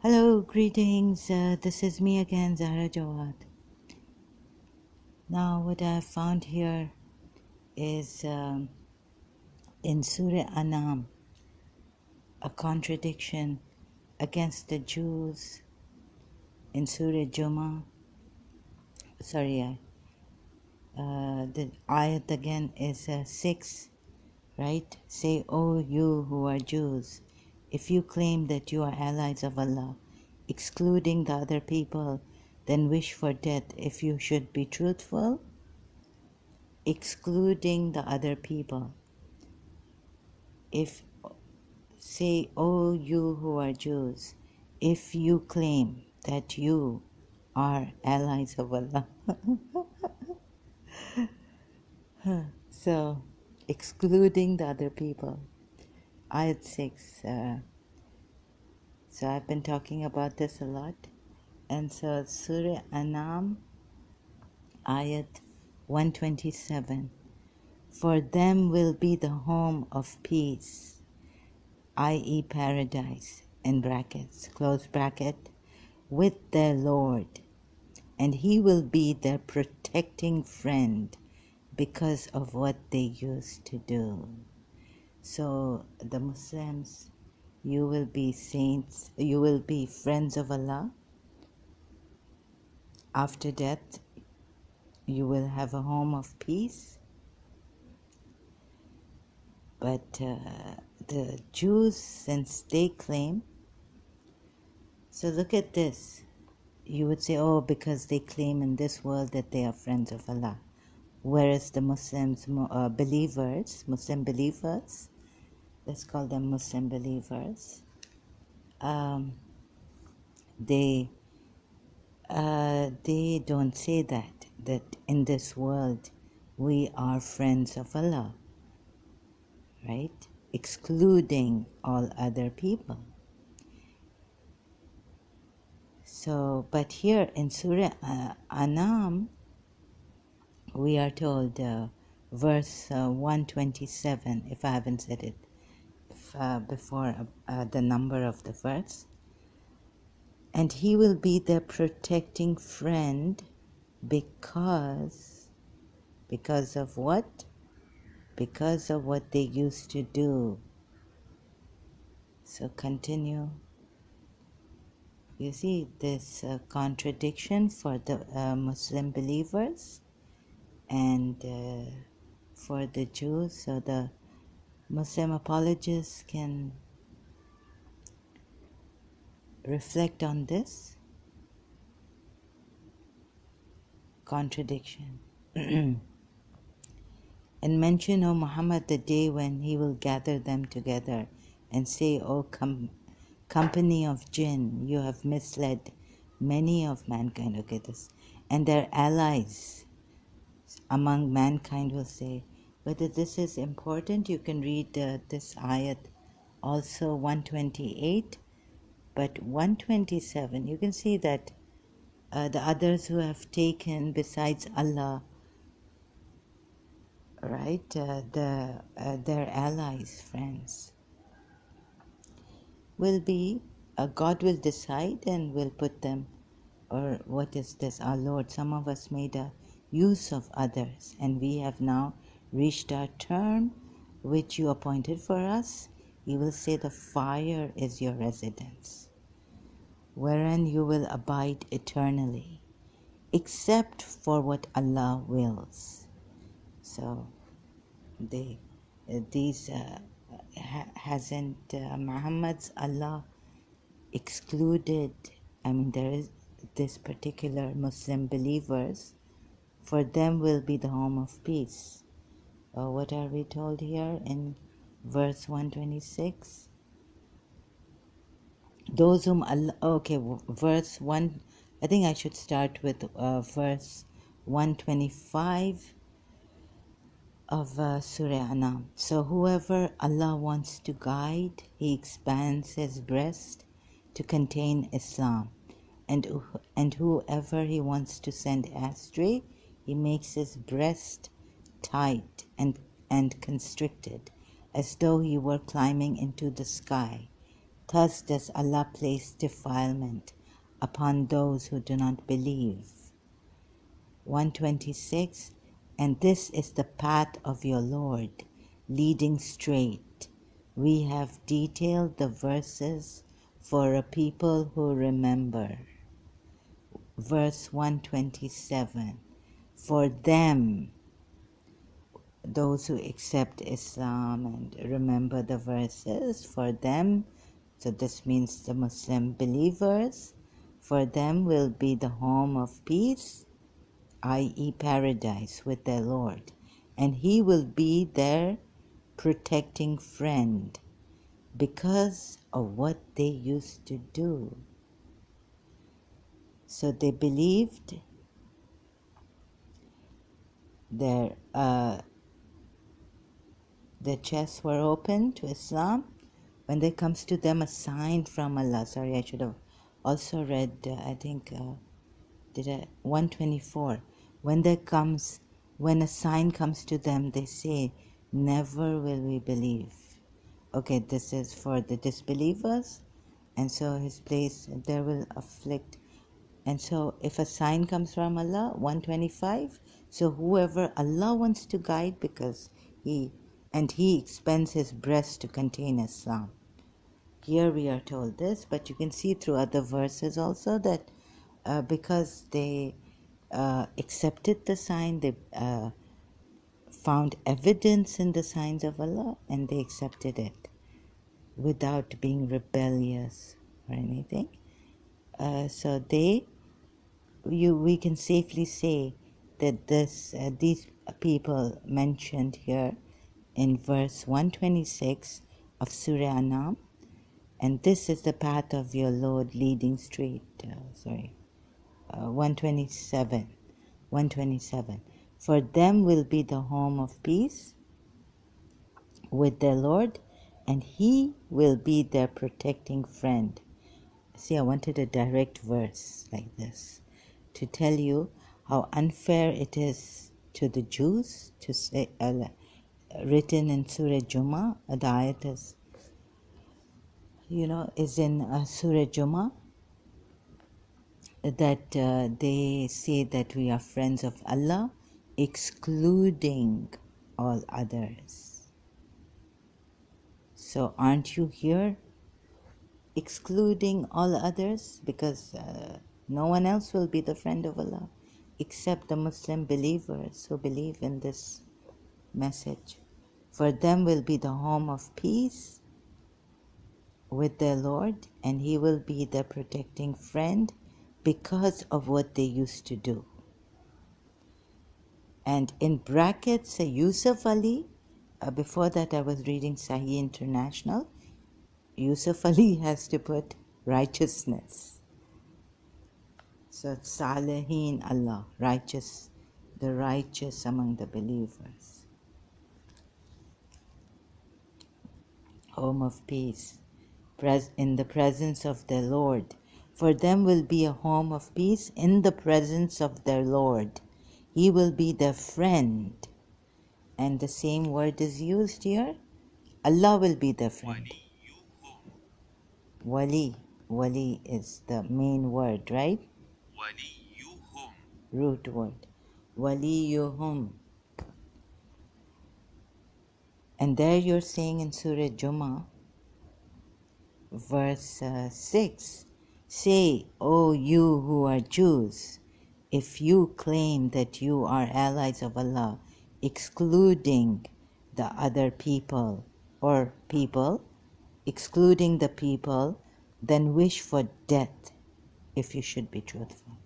Hello, greetings. This is me again, Zahra Jawad. Now, what I have found here is in Surah Anam, a contradiction against the Jews in Surah Jumu'ah. Sorry, the ayat again is 6, right? Say, "O you who are Jews, if you claim that you are allies of Allah, excluding the other people, then wish for death if you should be truthful." Excluding the other people. If say, "O you who are Jews, if you claim that you are allies of Allah." So, excluding the other people. Ayat 6. So I've been talking about this a lot. And so Surah Anam, Ayat 127. For them will be the home of peace, i.e. paradise, in brackets, close bracket, with their Lord, and He will be their protecting friend because of what they used to do. So the Muslims, you will be saints, you will be friends of Allah. After death, you will have a home of peace. But the Jews, since they claim, so look at this. You would say, oh, because they claim in this world that they are friends of Allah. Whereas the Muslims, Muslim believers, let's call them Muslim believers, they don't say that in this world we are friends of Allah, right? Excluding all other people. So, but here in Surah Anam, we are told, verse 127, if I haven't said it before, the number of the verse. And He will be their protecting friend because of what? Because of what they used to do. So continue. You see this contradiction for the Muslim believers and for the Jews. So the Muslim apologists can reflect on this contradiction. And mention, O Muhammad, the day when He will gather them together and say, O company of jinn, you have misled many of mankind. Okay, this. And their allies among mankind will say, whether this is important, you can read this ayat also 128, but 127, you can see that the others who have taken besides Allah, right, their allies, friends, will be, God will decide and will put them, or what is this, our Lord, some of us made a use of others, and we have now reached our term which you appointed for us. You will say the fire is your residence, wherein you will abide eternally, except for what Allah wills. So hasn't Muhammad's Allah excluded, there is this particular Muslim believers, for them will be the home of peace. What are we told here in verse 126? Those whom Allah, verse 1, I think I should start with verse 125 of Surah Anam. So whoever Allah wants to guide, He expands His breast to contain Islam. And whoever He wants to send astray, He makes his breast tight and constricted, as though he were climbing into the sky. Thus does Allah place defilement upon those who do not believe. 126. And this is the path of your Lord, leading straight. We have detailed the verses for a people who remember. Verse 127. For them, those who accept Islam and remember the verses, for them, so this means the Muslim believers, for them will be the home of peace, i.e., paradise with their Lord, and He will be their protecting friend because of what they used to do. So they believed their chests were open to Islam. When there comes to them a sign from Allah, sorry, I should have also read, I think, 124. When a sign comes to them, they say, never will we believe. Okay, this is for the disbelievers, and so His place, there will afflict. And so if a sign comes from Allah, 125, so whoever Allah wants to guide, because He expends His breast to contain Islam. Here we are told this, but you can see through other verses also that because they accepted the sign, they found evidence in the signs of Allah, and they accepted it without being rebellious or anything. So we can safely say that these people mentioned here in verse 126 of Surah Anam, and this is the path of your Lord leading straight. 127. 127. For them will be the home of peace with their Lord, and He will be their protecting friend. See, I wanted a direct verse like this to tell you how unfair it is to the Jews to say, written in Surah Jumu'ah, the ayat is in Surah Jumu'ah, that they say that we are friends of Allah, excluding all others. So aren't you here excluding all others? Because no one else will be the friend of Allah except the Muslim believers who believe in this message. For them will be the home of peace with their Lord, and He will be their protecting friend because of what they used to do. And in brackets, Yusuf Ali, before that I was reading Sahih International, Yusuf Ali has to put righteousness. So Salihin Allah, righteous, the righteous among the believers. Home of peace, in the presence of their Lord. For them will be a home of peace in the presence of their Lord. He will be their friend. And the same word is used here. Allah will be their friend. Wali. Wali is the main word, right? Waliyuhum. Root word. Waliyuhum. And there you're saying in Surah Jumu'ah, verse 6, say, O you who are Jews, if you claim that you are allies of Allah, excluding the other people, or people, excluding the people, then wish for death if you should be truthful.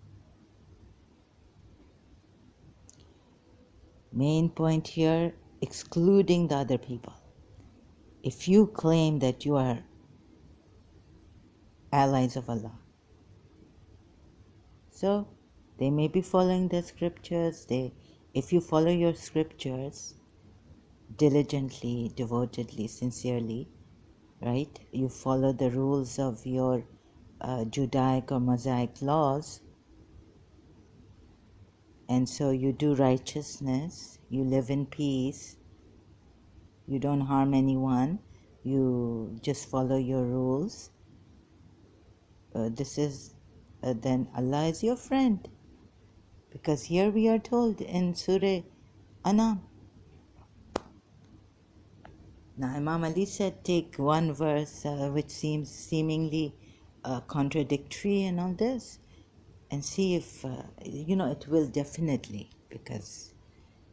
Main point here, excluding the other people. If you claim that you are allies of Allah, so they may be following the scriptures. If you follow your scriptures diligently, devotedly, sincerely, right? You follow the rules of your Judaic or Mosaic laws, and so you do righteousness, you live in peace, you don't harm anyone, you just follow your rules, then Allah is your friend. Because here we are told in Surah Anam. Now Imam Ali said, take one verse which seems seemingly contradictory and all this, and see if, it will definitely, because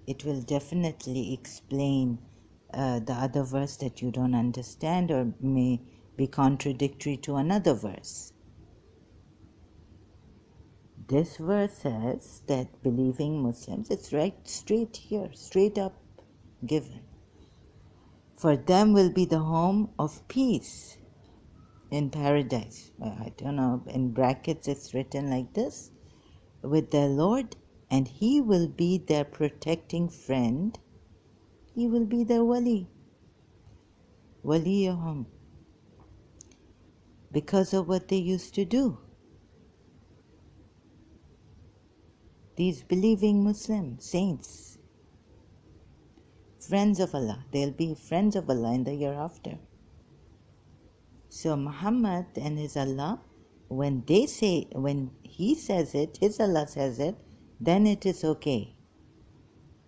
it will definitely explain the other verse that you don't understand or may be contradictory to another verse. This verse says that believing Muslims, it's right straight here, straight up given. For them will be the home of peace in paradise. I don't know, in brackets it's written like this, with their Lord, and He will be their protecting friend. He will be their waliyahum, because of what they used to do. These believing Muslim saints, friends of Allah, they'll be friends of Allah in the year after. So Muhammad and his Allah, when he says it, his Allah says it, then it is okay.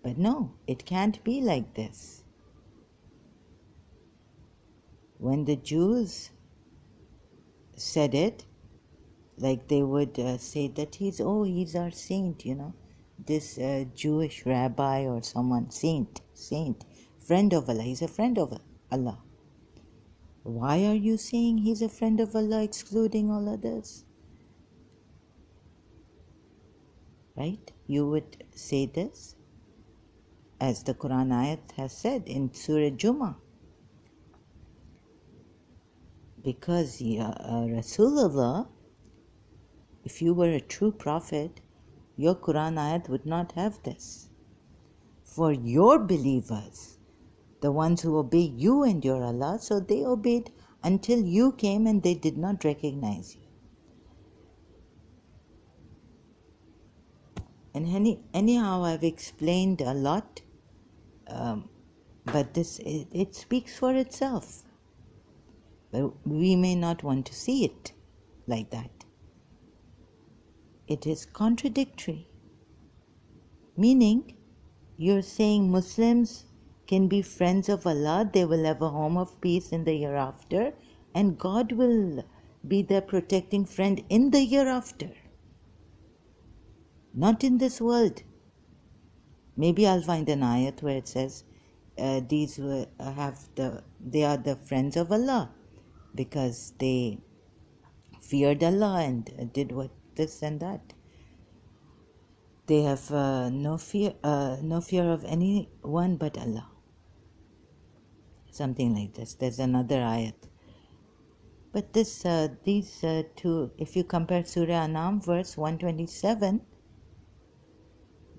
But no, it can't be like this. When the Jews said it, like they would say that he's our saint, this Jewish rabbi or someone, saint, friend of Allah, he's a friend of Allah. Why are you saying he's a friend of Allah, excluding all others? Right? You would say this, as the Quran ayat has said in Surah Jumu'ah. Because Rasulullah, if you were a true prophet, your Quran ayat would not have this. For your believers, the ones who obey you and your Allah, so they obeyed until you came and they did not recognize you. And anyhow, I've explained a lot, but it speaks for itself. But we may not want to see it like that. It is contradictory. Meaning, you're saying Muslims can be friends of Allah, they will have a home of peace in the hereafter, and God will be their protecting friend in the hereafter. Not in this world. Maybe I'll find an ayat where it says they are the friends of Allah because they feared Allah and did what this and that. They have no fear of anyone but Allah. Something like this. There's another ayat. But these two, if you compare Surah Anam verse 127,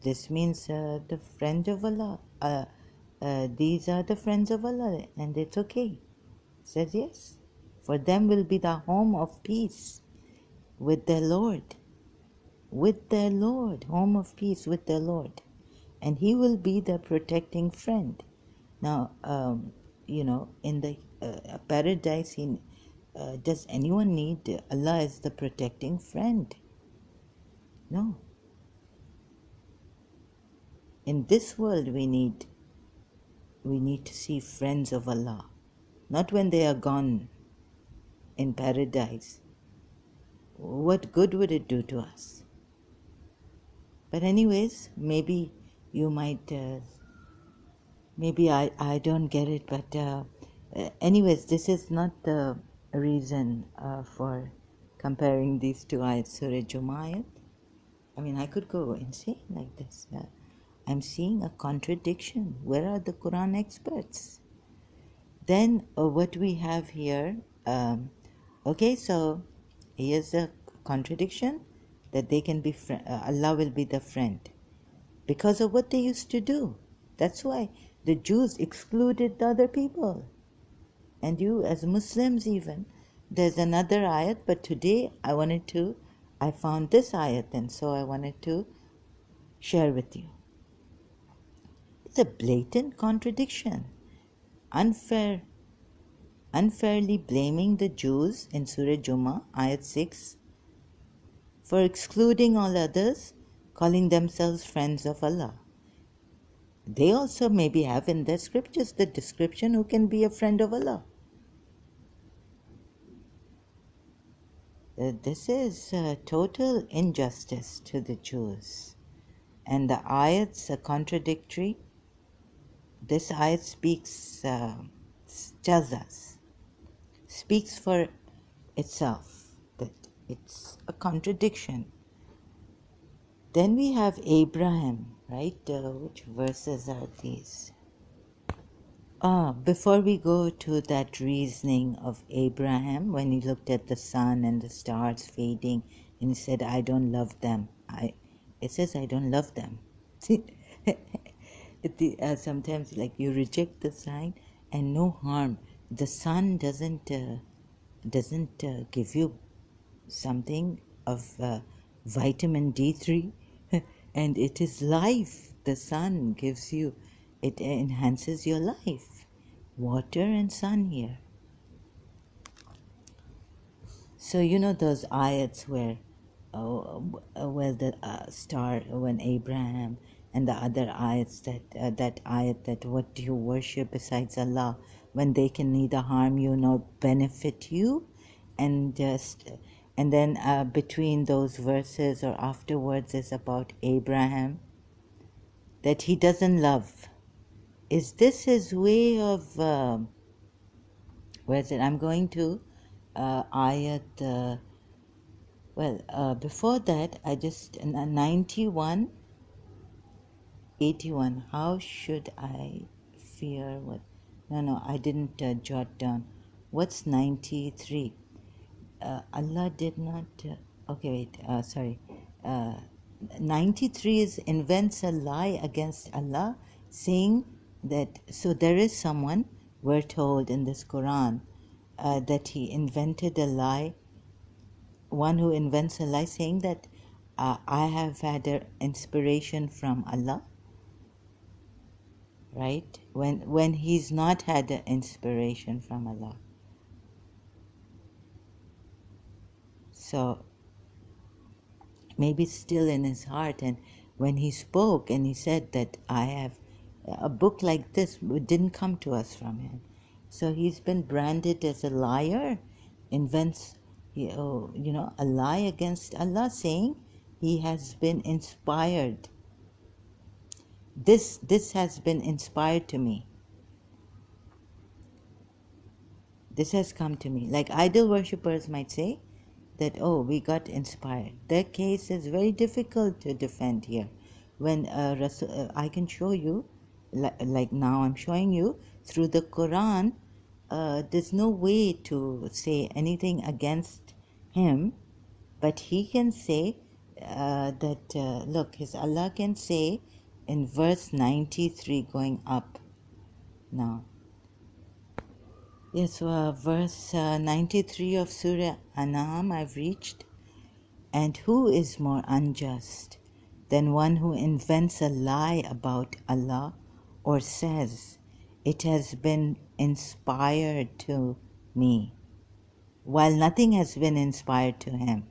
this means the friend of Allah. These are the friends of Allah, and it's okay. It says yes. For them will be the home of peace with their Lord. With their Lord. Home of peace with their Lord. And He will be their protecting friend. Now, in the paradise, does anyone need Allah as the protecting friend? No. In this world, we need to see friends of Allah, not when they are gone in paradise. What good would it do to us? But anyways, maybe you might, maybe I don't get it, but anyways, this is not the reason for comparing these two ayats, Surah Jumu'ah. I mean, I could go insane like this. I'm seeing a contradiction. Where are the Quran experts? Then what we have here, okay, so here's a contradiction that they can be, Allah will be the friend because of what they used to do. That's why the Jews excluded the other people. And you as Muslims even, there's another ayat, but today I found this ayat, and so I wanted to share with you. It's a blatant contradiction, unfair unfairly blaming the Jews in Surah Jumu'ah, Ayat 6, for excluding all others, calling themselves friends of Allah. They also maybe have in their scriptures the description who can be a friend of Allah. This is total injustice to the Jews. And the ayats are contradictory. This ayat speaks for itself, that it's a contradiction. Then we have Abraham, right? Which verses are these? Before we go to that reasoning of Abraham, when he looked at the sun and the stars fading, and he said, I don't love them. It says, I don't love them. See, sometimes like you reject the sign and no harm. The sun doesn't give you something of vitamin D3 and it is life. The sun gives you, it enhances your life. Water and sun here. So you know those ayats where the star, when Abraham, and the other ayats that ayat that what do you worship besides Allah, when they can neither harm you nor benefit you, and then between those verses or afterwards is about Abraham, that he doesn't love. Is this his way of where is it? I'm going to ayat. Before that, I just 91, 81. How should I fear what? No, I didn't jot down. What's 93? Allah did not. Okay, wait. Sorry. 93 is invents a lie against Allah, saying that. So there is someone, we're told in this Quran, that he invented a lie. One who invents a lie, saying that I have had an inspiration from Allah, right? When he's not had an inspiration from Allah. So maybe still in his heart, and when he spoke and he said that I have a book like this, it didn't come to us from him. So he's been branded as a liar, invents a lie against Allah, saying he has been inspired. This has been inspired to me. This has come to me. Like idol worshippers might say that, oh, we got inspired. Their case is very difficult to defend here. When I can show you, like now I'm showing you through the Quran, there's no way to say anything against him, but he can say look, his Allah can say in verse 93 going up now. Yes, verse 93 of Surah Anam I've reached. And who is more unjust than one who invents a lie about Allah or says, it has been inspired to me, while nothing has been inspired to him.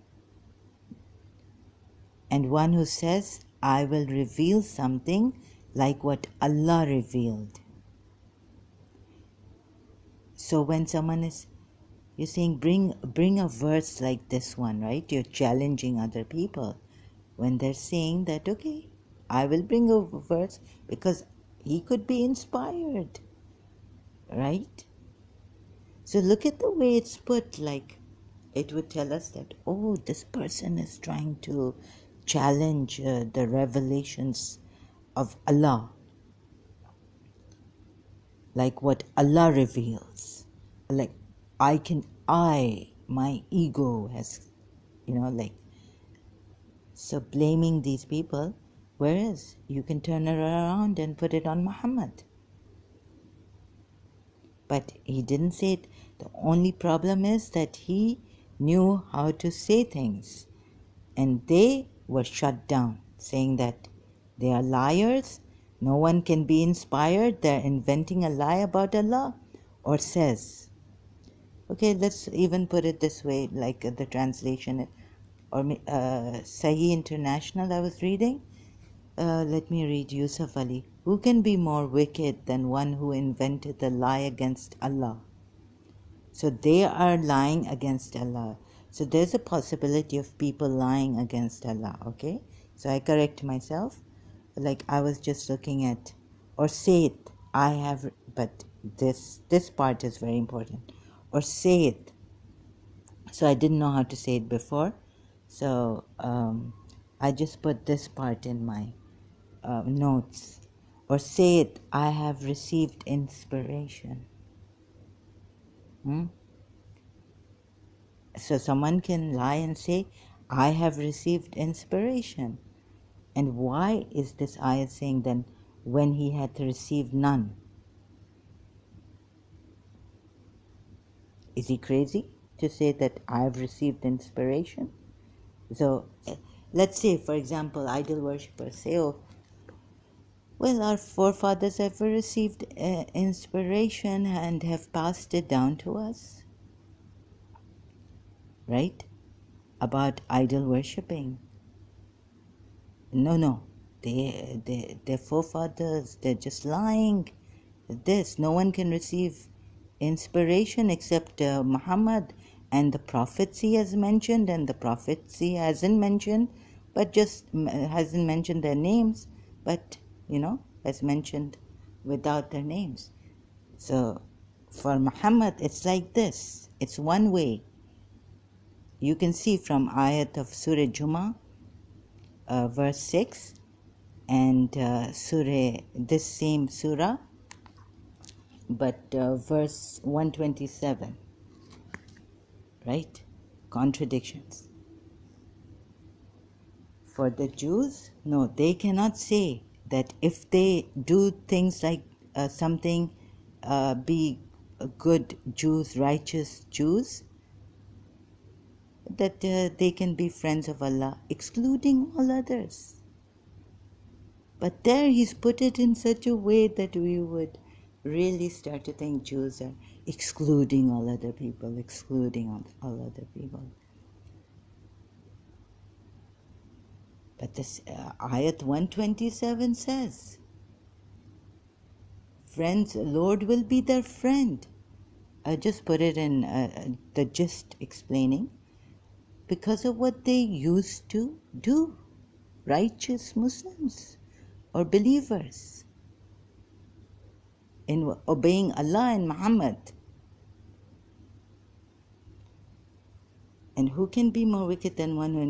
And one who says, I will reveal something like what Allah revealed. So when someone is, you're saying bring a verse like this one, right? You're challenging other people when they're saying that, okay, I will bring a verse because he could be inspired, right? So look at the way it's put, like it would tell us that, oh, this person is trying to challenge the revelations of Allah, like what Allah reveals. Like my ego has, like, so blaming these people, whereas you can turn it around and put it on Muhammad. But he didn't say it. The only problem is that he knew how to say things, and they were shut down, saying that they are liars, no one can be inspired, they're inventing a lie about Allah, or says. Okay, let's even put it this way, like the translation, or Sahih International I was reading. Let me read Yusuf Ali. Who can be more wicked than one who invented the lie against Allah? So they are lying against Allah. So there's a possibility of people lying against Allah, okay? So I correct myself. Like I was just looking at, or say it, I have, but this part is very important. Or say it. So I didn't know how to say it before. So I just put this part in my notes. Or say it, I have received inspiration. So someone can lie and say, I have received inspiration. And why is this ayat saying then, when he had received none? Is he crazy to say that I have received inspiration? So let's say, for example, idol worshippers say, oh, well, our forefathers have received inspiration and have passed it down to us, right? About idol worshipping. No. Their forefathers, they're just lying. No one can receive inspiration except Muhammad and the prophets he has mentioned, and the prophets he hasn't mentioned, but just hasn't mentioned their names, but has mentioned without their names. So for Muhammad, it's like this. It's one way. You can see from Ayat of Surah Jumu'ah, verse 6, and Surah, this same Surah, but verse 127, right? Contradictions. For the Jews, no, they cannot say that if they do things like something, be good Jews, righteous Jews, that they can be friends of Allah, excluding all others. But there he's put it in such a way that we would really start to think Jews are excluding all other people, excluding all other people. But this Ayat 127 says, friends, Lord will be their friend. I just put it in the gist explaining, because of what they used to do, righteous Muslims or believers in obeying Allah and Muhammad. And who can be more wicked than one who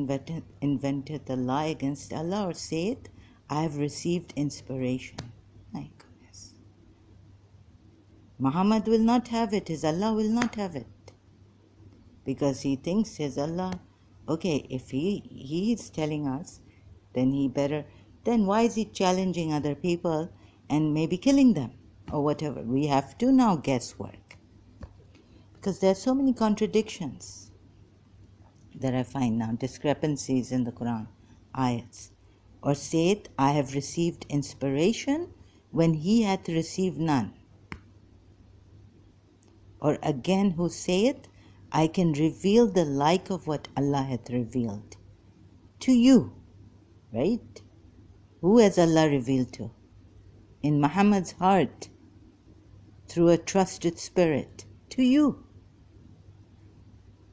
invented the lie against Allah, or say it, I have received inspiration? My goodness. Muhammad will not have it, his Allah will not have it. Because he thinks his Allah, okay, if he is telling us, then then why is he challenging other people and maybe killing them or whatever? We have to now guesswork. Because there are so many contradictions that I find now, discrepancies in the Quran, ayats. Or saith, I have received inspiration when he hath received none. Or again, who saith, I can reveal the like of what Allah hath revealed to you, right? Who has Allah revealed to? In Muhammad's heart, through a trusted spirit, to you.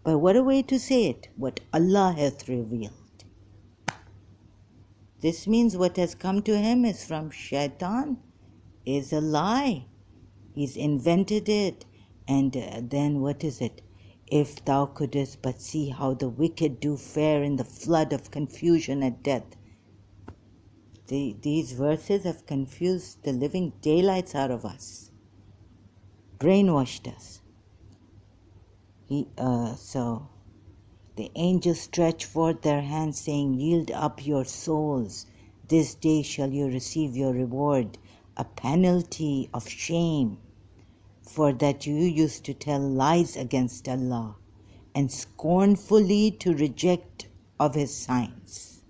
But what a way to say it, what Allah hath revealed. This means what has come to him is from Shaitan, is a lie. He's invented it. And then what is it? If thou couldest but see how the wicked do fare in the flood of confusion at death. These verses have confused the living daylights out of us, brainwashed us. So the angels stretch forth their hands, saying, yield up your souls. This day shall you receive your reward, a penalty of shame, for that you used to tell lies against Allah and scornfully to reject of his signs.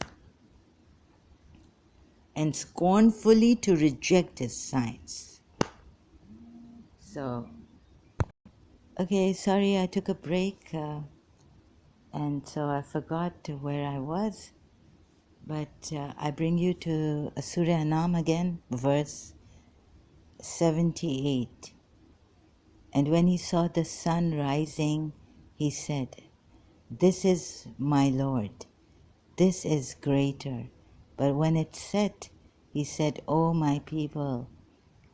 And scornfully to reject his signs. So Okay, sorry I took a break and so I forgot where I was. But I bring you to Surah Anam again, verse 78. And when he saw the sun rising, he said, "This is my Lord, this is greater." But when it set, he said, "O my people,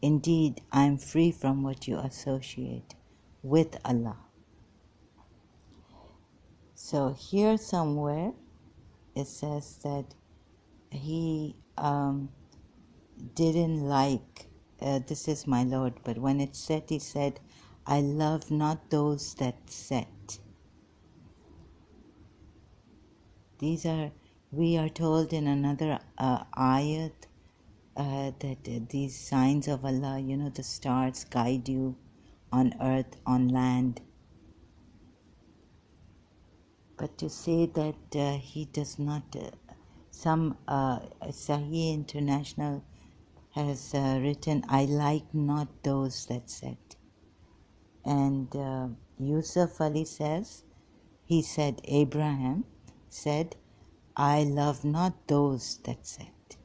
indeed I am free from what you associate with Allah." So here somewhere it says that he didn't like, "This is my Lord," but when it set, he said, "I love not those that set." These are, we are told in another ayat that these signs of Allah, you know, the stars guide you on earth, on land. But to say that he does not, some Sahih International has written, "I like not those that set." And Yusuf Ali says, he said, Abraham said, "I love not those that set."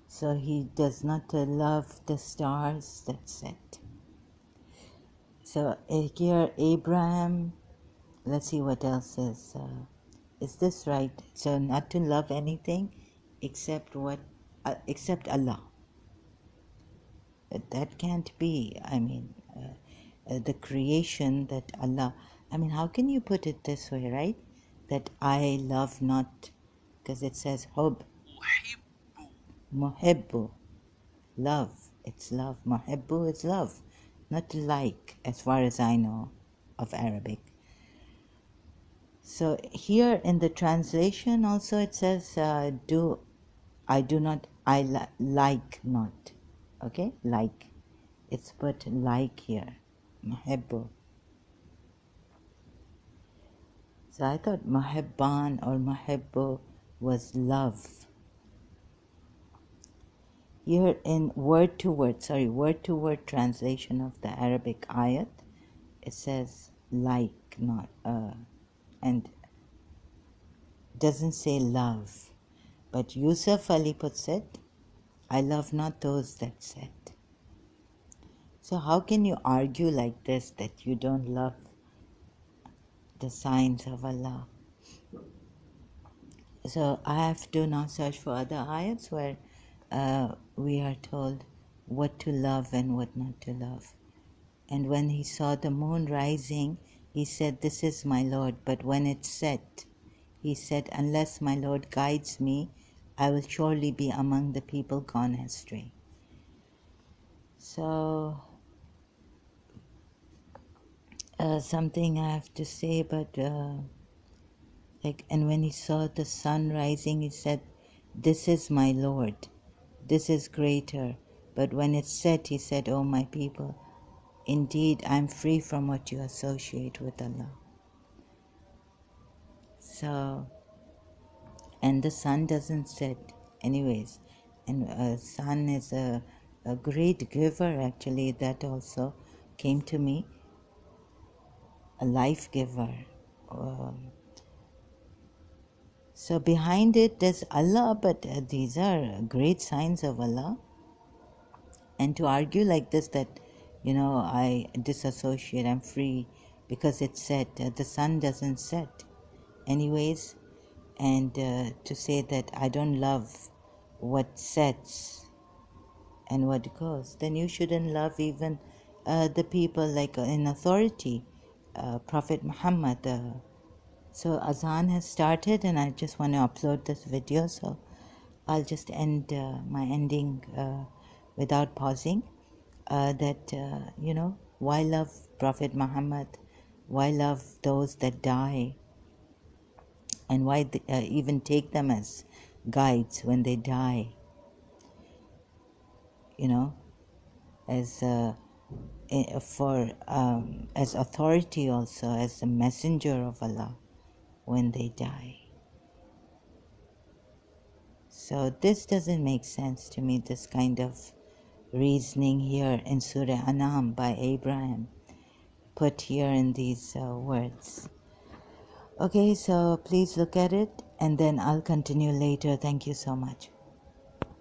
So he does not love the stars that set. So here Abraham, let's see what else is this right? So not to love anything except what, except Allah. But that can't be. I mean, the creation that Allah, I mean, how can you put it this way, right? That I love not, because it says hub, muhibbu, love, it's love. Muhibbu is love, not like, as far as I know of Arabic. So here in the translation also it says, I do not, like not. Okay, like. It's put like here, muhibbu. So I thought muhibban or muhibbu was love. Here in word to word translation of the Arabic ayat, it says like, not, and doesn't say love. But Yusuf Ali puts it, "I love not those that set." So how can you argue like this that you don't love the signs of Allah? So I have to now search for other ayats where we are told what to love and what not to love. And when he saw the moon rising, he said, "This is my Lord." But when it set, he said, "Unless my Lord guides me, I will surely be among the people gone astray." So something I have to say, but like, and when he saw the sun rising, he said, "This is my Lord, this is greater." But when it set, he said, "O my people, indeed I am free from what you associate with Allah." So, and the sun doesn't set anyways. And sun is a great giver, actually. That also came to me, a life giver. So behind it there's Allah, but these are great signs of Allah. And to argue like this that, you know, I disassociate, I'm free because it's set, the sun doesn't set anyways, and to say that I don't love what sets and what goes, then you shouldn't love even the people like in authority, Prophet Muhammad. So Azan has started and I just want to upload this video, so I'll just end my ending without pausing. That, you know, why love Prophet Muhammad? Why love those that die? And why even take them as guides when they die? You know, as as authority also, as the messenger of Allah when they die. So this doesn't make sense to me, this kind of reasoning here in Surah Anam by Abraham, put here in these words. Okay, so please look at it and then I'll continue later. Thank you so much.